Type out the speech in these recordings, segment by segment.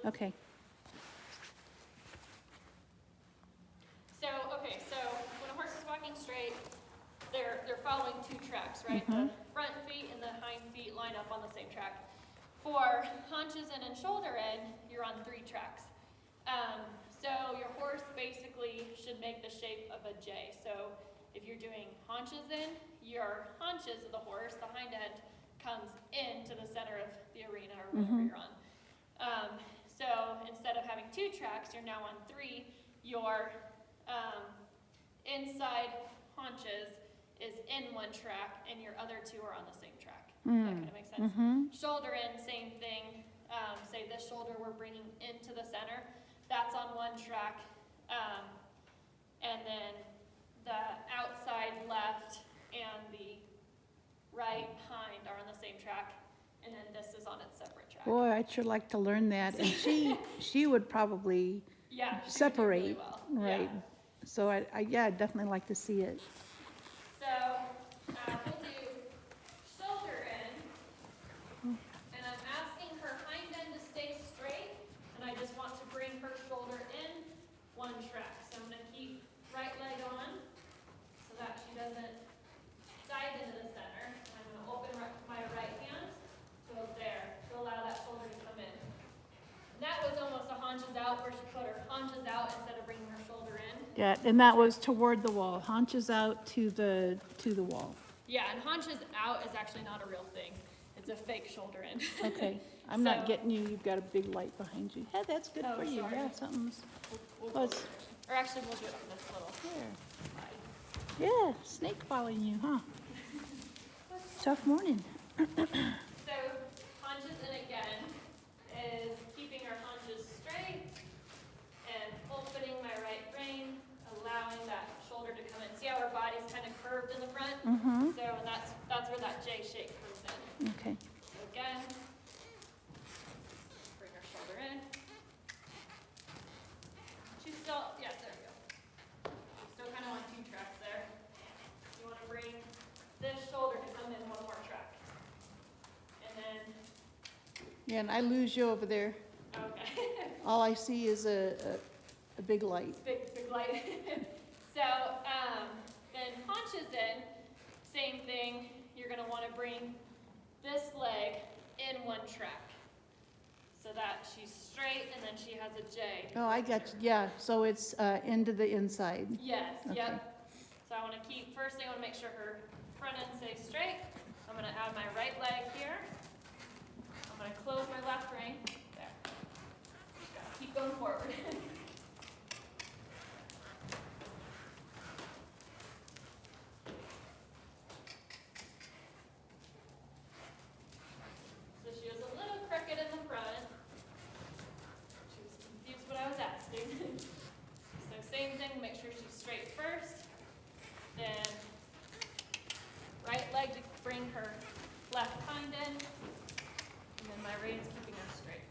Okay. So when a horse is walking straight, they're following two tracks, right? Mhm. The front feet and the hind feet line up on the same track. For haunches in and shoulder in, you're on 3 tracks. So your horse basically should make the shape of a J. So if you're doing haunches in, your haunches of the horse, the hind end, comes into the center of the arena or whatever you're on. So instead of having 2 tracks, you're now on 3. Your inside haunches is in one track, and your other 2 are on the same track. Does that kind of make sense? Shoulder in, same thing. Say this shoulder we're bringing into the center. That's on one track. And then the outside left and the right hind are on the same track. And then this is on its separate track. Boy, I'd sure like to learn that. And she would probably Yeah, she would do separate, really well. right? Yeah. So yeah, I'd definitely like to see it. So we'll do shoulder in, and I'm asking her hind end to stay straight, and I just want to bring her shoulder in one track. So I'm going to keep right leg on so that she doesn't dive into the center. And I'm going to open my right hand to there to allow that shoulder to come in. And that was almost a haunches out where she put her haunches out instead of bringing her shoulder in. Yeah, and that was toward the wall, haunches out to the wall. Yeah, and haunches out is actually not a real thing. It's a fake shoulder in. Okay, I'm not getting you. You've got a big light behind you. Yeah, that's good for you. Sorry. Yeah, something's We'll well, go it's or actually, we'll do it on this little there. slide. Yeah, snake following you, huh? Tough morning. So haunches in again is keeping our haunches straight and opening my right rein, allowing that shoulder to come in. See how our body's kind of curved in the front? So that's where that J shape comes in. Okay. So again, bring our shoulder in. She's still, yeah, there we go. She's still kind of on 2 tracks there. You want to bring this shoulder to come in one more track. And then, Yeah, and I lose you over there. okay. All I see is a big light. Big light. So, then haunches in, same thing. You're going to want to bring this leg in one track so that she's straight and then she has a J. Oh, I got you. Yeah, so it's into the inside. Yes, Okay. yep. So I want to keep, firstly, I want to make sure her front end stays straight. I'm going to add my right leg here. I'm going to close my left rein. There. Just gotta keep going forward. So she was a little crooked in the front. She was confused what I was asking. So same thing, make sure she's straight first. Then right leg to bring her left hind in. And then my rein's keeping her straight.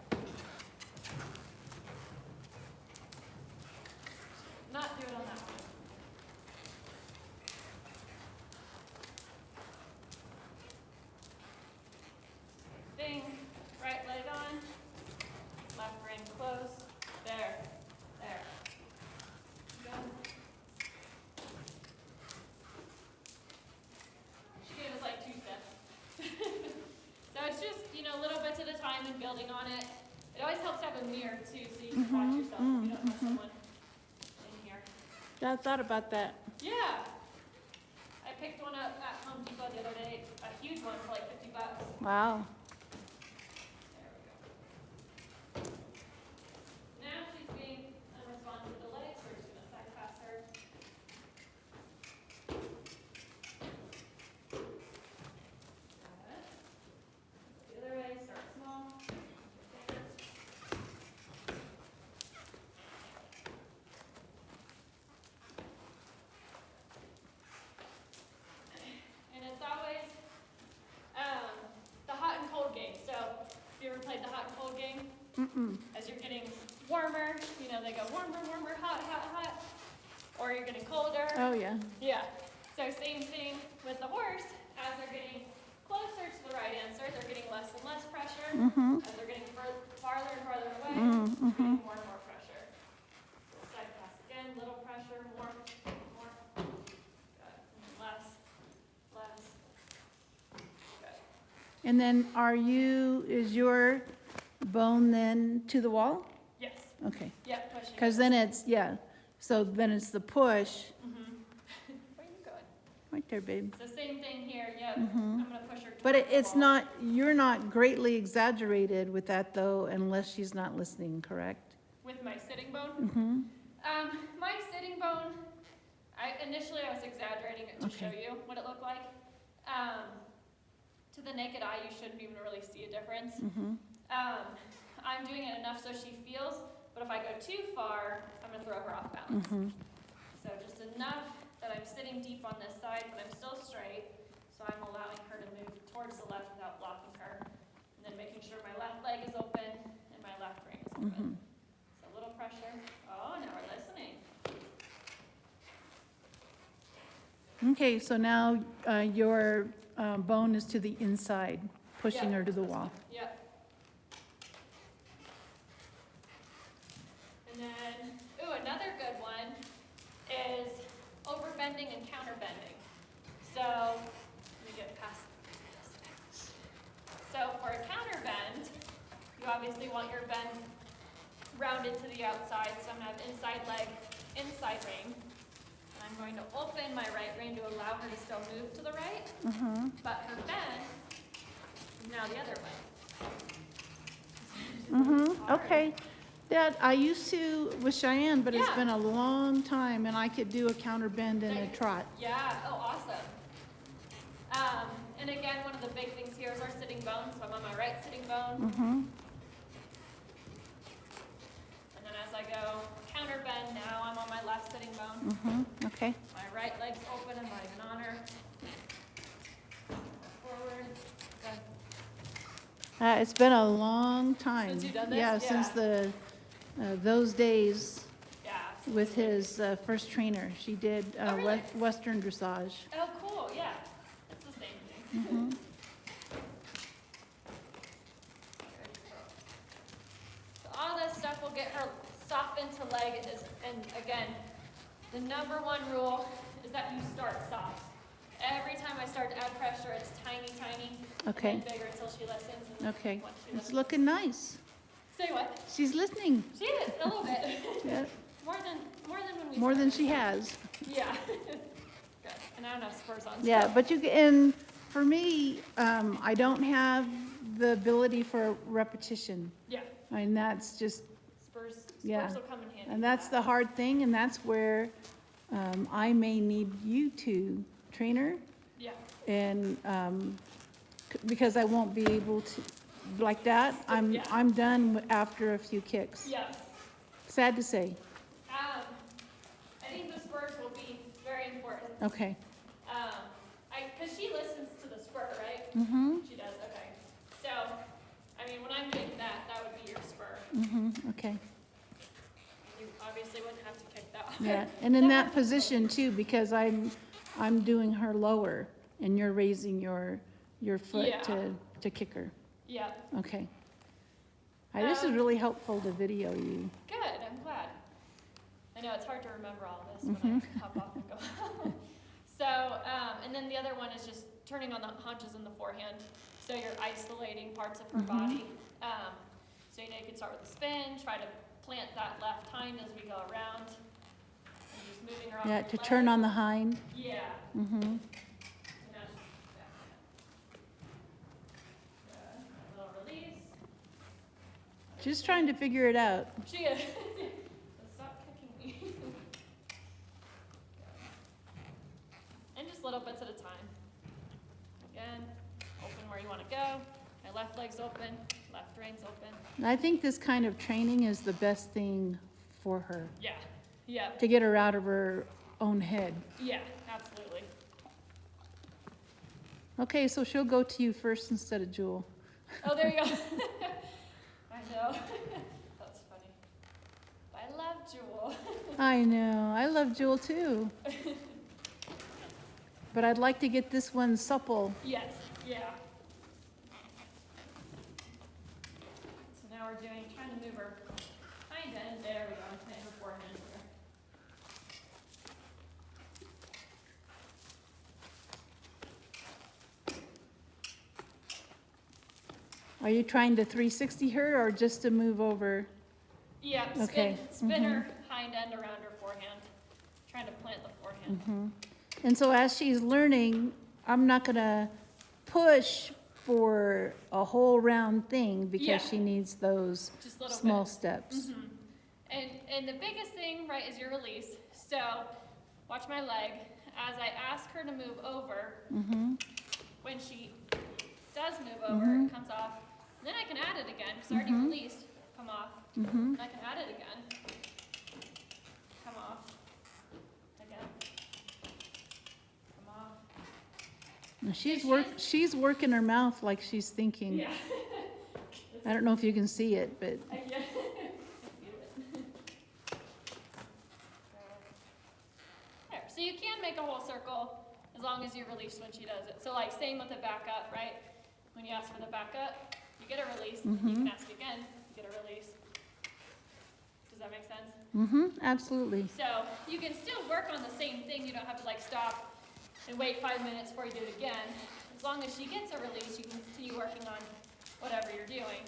Not do it on that one. Thing, right leg on, left rein close. There. Go. She gave us like 2 steps. So it's just, little bits at a time and building on it. It always helps to have a mirror too, so you can watch yourself if you don't have someone in here. Yeah, I thought about that. Yeah. I picked one up at Home Depot the other day, a huge one for like $50. Wow. There we go. Now she's being unresponsive to the legs, so we're just gonna side pass her. Got it. The other way, start small. And it's always the hot and cold game. So if you ever played the hot and cold game, as you're getting warmer, they go warmer, warmer, hot, hot, hot, or you're getting colder. Oh, yeah. Yeah. So same thing with the horse. As they're getting closer to the right answer, they're getting less and less pressure. As they're getting farther and farther away, And then is your bone then to the wall? Yes. Okay, Yep, pushing. because then it's, yeah, so then it's the push. Where are you going? Right there, babe. So same thing here, yep. I'm gonna push her But towards the it's wall. not, you're not greatly exaggerated with that though, unless she's not listening, correct? With my sitting bone? Mm-hmm. My sitting bone, initially I was exaggerating it to Okay. show you what it looked like. To the naked eye, you shouldn't even really see a difference. Mm-hmm. I'm doing it enough so she feels, but if I go too far, I'm gonna throw her off balance. Mm-hmm. So just enough that I'm sitting deep on this side, but I'm still straight, so I'm allowing her to move towards the left without blocking her. And then making sure my left leg is open and my left brain is open. So a little pressure. Oh, now we're listening. Okay, so now your bone is to the inside, pushing Yeah, her to the this wall. one. Yep. And then, another good one is overbending and counterbending. So, let me get past this. So for a counterbend, you obviously want your bend rounded to the outside. So I'm gonna have inside leg, inside rein. And I'm going to open my right rein to allow her to still move to the right, but her bend is now the other way. Okay. That, I used to with Cheyenne, but it's Yeah. been a long time, and I could do a counter bend in a trot. Yeah, awesome. And again, one of the big things here is our sitting bone, so I'm on my right sitting bone. And then as I go counter bend, now I'm on my left sitting bone. Okay. My right leg's open, I'm not even on her. Forward. Good. It's been a long time. Since you've done this? Yeah, Yeah. since those days Yeah. with his first trainer. She did Oh, really? Western dressage. Oh, cool, yeah. It's the same thing. So all this stuff will get her softened to leg and again, the number one rule is that you start soft. Every time I start to add pressure, it's tiny, tiny. Okay. And then bigger until she listens. And then Okay. once she It's listens. looking nice. Say what? She's listening. She is, a little bit. Yeah, More than when we more than started. she has. Yeah. Good. And I don't have spurs on. Yeah, so- but and for me, I don't have the ability for repetition. Yeah. And that's just, Spurs Yeah. will come in handy. and for that's that. the hard thing, and that's where I may need you to train her, Yeah. and because I won't be able to, like that, Yeah. I'm done after a few kicks. Yeah. Sad to say. I think the spurs will be very important. Okay. Because she listens to the spur, right? She does, okay. So, I mean, when I'm doing that, that would be your spur. Okay. You obviously wouldn't have to kick that. Yeah, and in that position too, because I'm doing her lower, and you're raising your foot Yeah. to kick her. Yeah, Okay. This is really helpful to video you. good, I'm glad. I know it's hard to remember all this when I hop off and go. So, and then the other one is just turning on the haunches and the forehand. So you're isolating parts of her body. So, you can start with a spin, try to plant that left hind as we go around. And just moving her off Yeah, your to leg. turn on the hind. Yeah. Mm-hmm. And that's backhand. Good. A little release. Just trying to figure it out. She is. So stop kicking me. And just little bits at a time. Again, open where you want to go. My left leg's open, left rein's open. And I think this kind of training is the best thing for her, Yeah, yeah, to get her out of her own head. yeah, absolutely. Okay, so she'll go to you first instead of Jewel. Oh, there you go. I know. That's funny. I love Jewel. I know, I love Jewel too. But I'd like to get this one supple. Yes, yeah. So now we're trying to move her hind end. There we go. And her forehand here. Are you trying to 360 her or just to move over? Yeah, Okay, spin her hind end around her forehand. Trying to plant the forehand. And so as she's learning, I'm not gonna push for a whole round thing because Yeah. she needs those Just a little small bit. steps. And the biggest thing, right, is your release. So watch my leg. As I ask her to move over, when she does move over, it comes off. Then I can add it again because I already released. Come off. And I can add it again. Come off. Again. Come off. Now, There she is. she's working her mouth like she's thinking. Yeah. I don't know if you can see it, but Yeah. There. So you can make a whole circle as long as you release when she does it. So like same with the backup, right? When you ask for the backup, you get a release. You can ask again, you get a release. Does that make sense? absolutely. So you can still work on the same thing. You don't have to like stop and wait 5 minutes before you do it again. As long as she gets a release, you can continue working on whatever you're doing.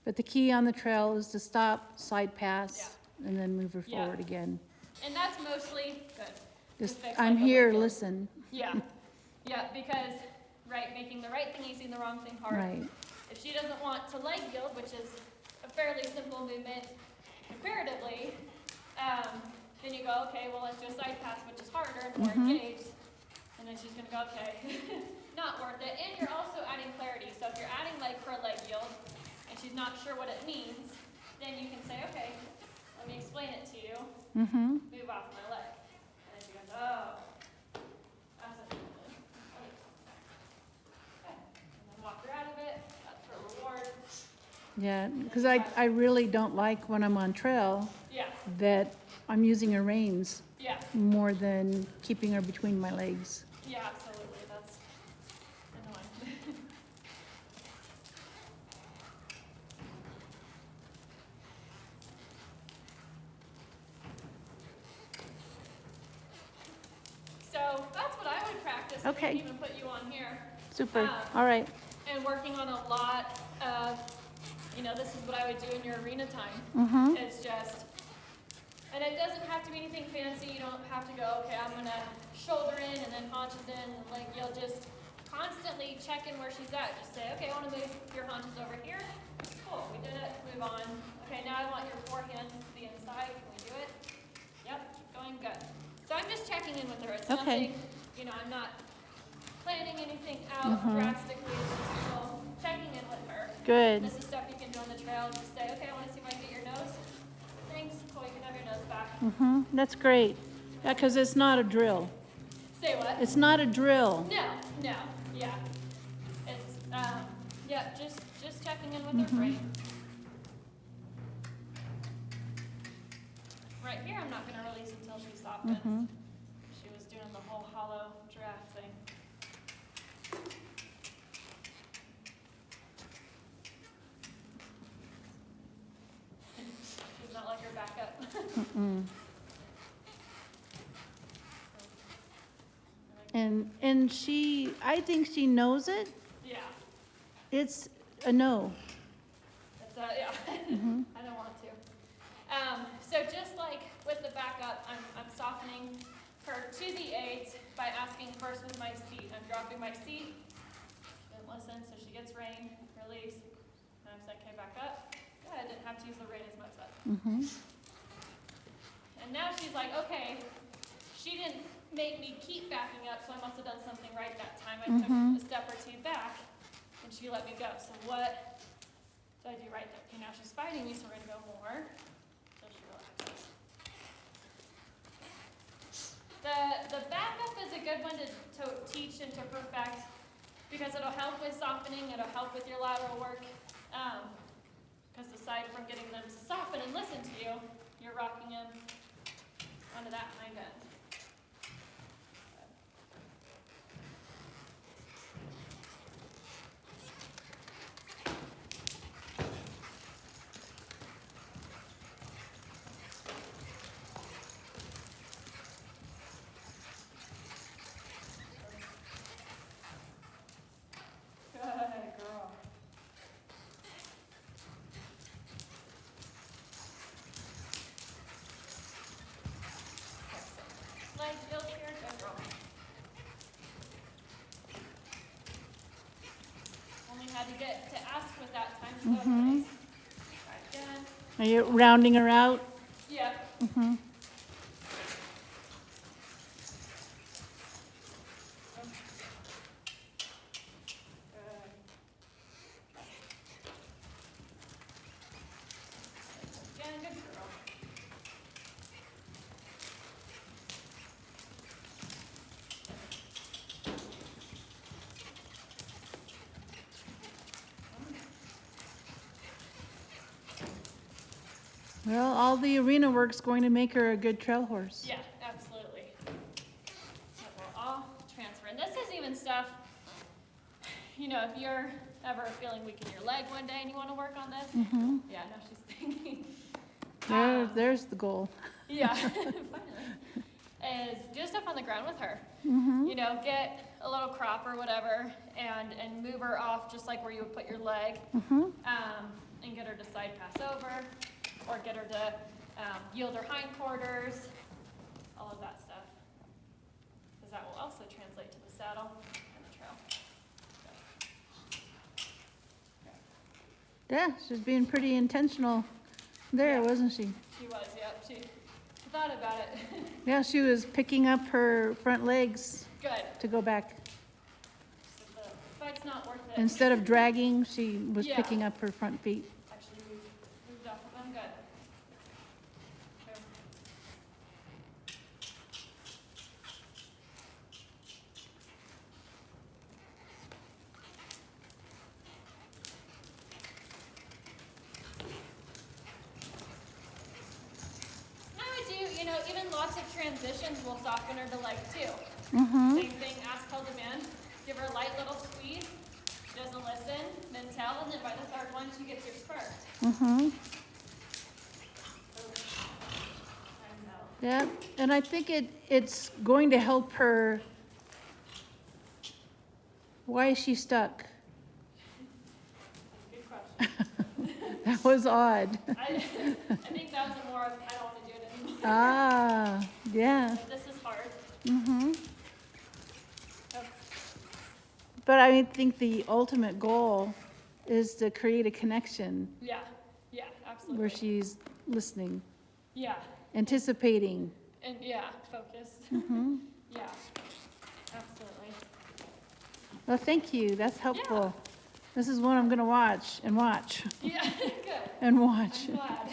But the key on the trail is to stop, side pass, and then move her Yeah. forward again. And that's mostly good. Just, fix, I'm like, the here, leg guild. listen. Yeah, yeah, because, right, making the right thing easy and the wrong thing hard. Right. If she doesn't want to leg yield, which is a fairly simple movement comparatively, then you go, okay, well, let's do a side pass, which is harder and more engaged. And then she's gonna go, okay, not worth it. And you're also adding clarity. So if you're adding leg for a leg yield and she's not sure what it means, then you can say, okay, let me explain it to you. Move off my leg. And then she goes, oh. That's what you did. Okay. And then walk her out of it. That's her reward. Yeah, because I really don't like when I'm on trail Yeah, that I'm using her reins yeah, more than keeping her between my legs. yeah, absolutely. That's annoying. So that's what I would practice. Okay. I didn't even put you on here. Super, all right. And working on a lot of, this is what I would do in your arena time. It's just, and it doesn't have to be anything fancy. You don't have to go, okay, I'm gonna shoulder in and then haunches in. And like you'll just constantly check in where she's at. Just say, okay, I want to move your haunches over here. Cool, we did it. Move on. Okay, now I want your forehand to the inside. Can we do it? Yep, keep going. Good. So I'm just checking in with her. It's Okay. nothing, I'm not planning anything out drastically. It's just still checking in with her. Good. This is stuff you can do on the trail. Just say, okay, I want to see if I can get your nose. Thanks. Cool, you can have your nose back. That's great. Yeah, because it's not a drill. Say what? It's not a drill. No, yeah. It's, just checking in with her brain. Right here, I'm not going to release until she softens. She was doing the whole hollow giraffe thing. She's not like her backup. And I think she knows it. Yeah. It's a no. That's yeah. I don't want to. So just like with the backup, I'm softening her to the 8 by asking first with my seat. I'm dropping my seat. She didn't listen, so she gets rein, release. And I'm saying, okay, back up. Yeah, I didn't have to use the rein as much. And now she's like, okay, she didn't make me keep backing up, so I must have done something right that time. I took a step or two back, and she let me go. So what did I do right there? Okay, now she's fighting me, so we're gonna go more. So she relaxes. The backup is a good one to teach and to perfect because it'll help with softening, it'll help with your lateral work. Because aside from getting them to soften and listen to you, you're rocking them onto that hind end. get to ask with that time. So nice. Try again. Are you rounding her out? Yep. Mm-hmm. Again, good girl. Well, all the arena work's going to make her a good trail horse. Yeah, absolutely. That will all transfer. And this is even stuff, you know, if you're ever feeling weak in your leg one day and you want to work on this. Mm-hmm. Yeah, no, she's thinking. There's the goal. Yeah, finally. Is do stuff on the ground with her. Mm-hmm. You know, get a little crop or whatever and move her off just like where you would put your leg. Mm-hmm. And get her to side pass over or get her to yield her hindquarters, all of that stuff. Because that will also translate to the saddle and the trail. Yeah, she's being pretty intentional there, Yeah. wasn't she? She was, yep. She thought about it. Yeah, she was picking up her front legs Good. to go back. So the fight's not worth it. Instead of dragging, she was Yeah. picking up her front feet. Actually, we've moved off of them. Good. Okay. I would do, you know, even lots of transitions will soften her to leg too. Mm-hmm. Same thing, ask, hold, demand. Give her a light little squeeze. She doesn't listen, then tell, and then by the third one, she gets your spurt. Mm-hmm. Time's out. Yeah, and I think it's going to help her. Why is she stuck? Good question. That was odd. I think that was a more of, I don't want to do it anymore. Ah, yeah. But this is hard. Mm-hmm. Oh, But I think the ultimate goal is to create a connection yeah, yeah, absolutely. where she's listening, Yeah, anticipating. and yeah, focused. Mm-hmm. Yeah, absolutely. Well, thank you. That's helpful. This is one I'm going to watch and watch Yeah, good. and watch. I'm glad.